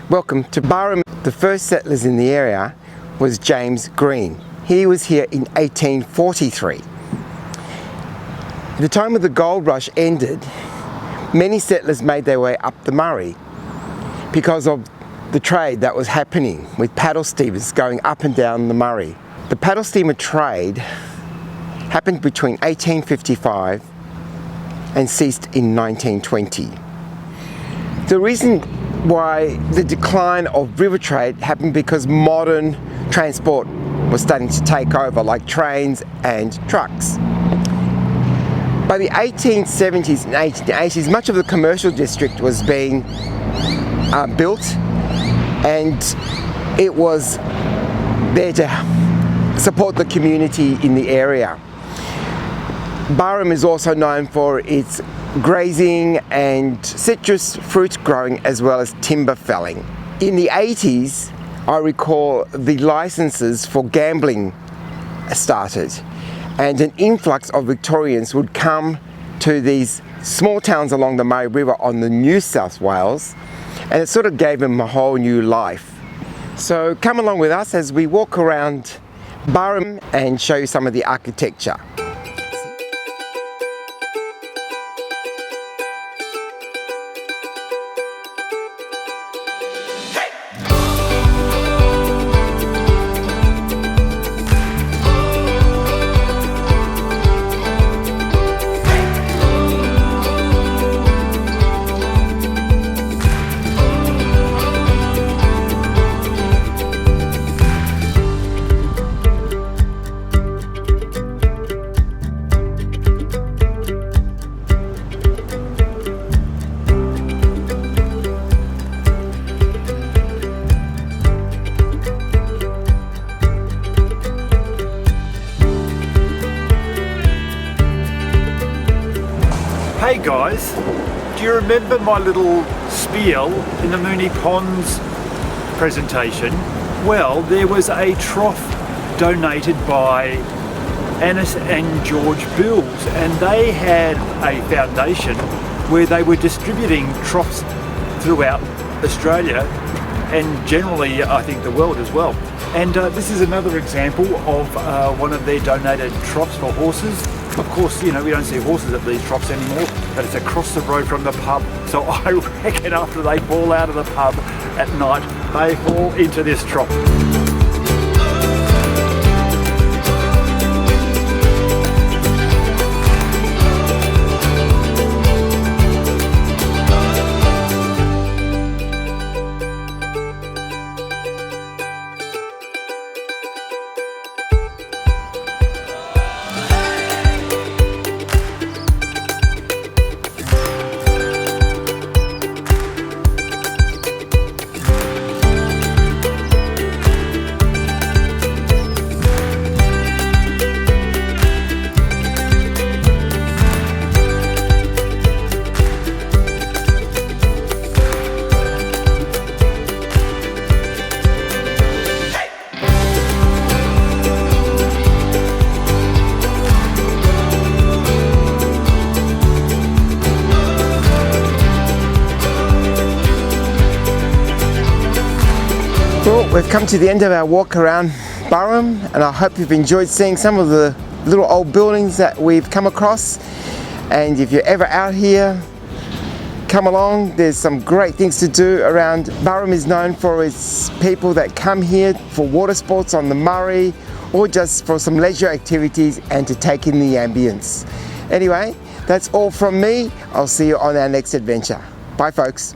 Welcome to BAHRUM. The first settlers in the area was James Green. He was here in 1843. At the time of the gold rush ended, many settlers made their way up the Murray because of the trade that was happening with paddle steamers going up and down the Murray. The paddle steamer trade happened between 1855 and ceased in 1920. The reason why the decline of river trade happened because modern transport was starting to take over, like trains and trucks. By the 1870s and 1880s, much of the commercial district was being built, and it was there to support the community in the area. BAHRUM is also known for its grazing and citrus fruit growing, as well as timber felling. In the 80s, I recall the licenses for gambling started, and an influx of Victorians would come to these small towns along the Murray River on the New South Wales, and it sort of gave them a whole new life. So come along with us as we walk around BAHRUM and show you some of the architecture. Hey guys, do you remember my little spiel in the Moonee Ponds presentation? Well, there was a trough donated by Annis and George BUiLDiNGS, and they had a foundation where they were distributing troughs throughout Australia and generally I think the world as well. And this is another example of one of their donated troughs for horses. Of course, you know, we don't see horses at these troughs anymore, but it's across the road from the pub. So I reckon after they fall out of the pub at night, they fall into this trough. Well, we've come to the end of our walk around BAHRUM, and I hope you've enjoyed seeing some of the little old buildings that we've come across. And if you're ever out here, come along. There's some great things to do around. BAHRUM is known for its people that come here for water sports on the Murray, or just for some leisure activities and to take in the ambience. Anyway, that's all from me. I'll see you on our next adventure. Bye folks.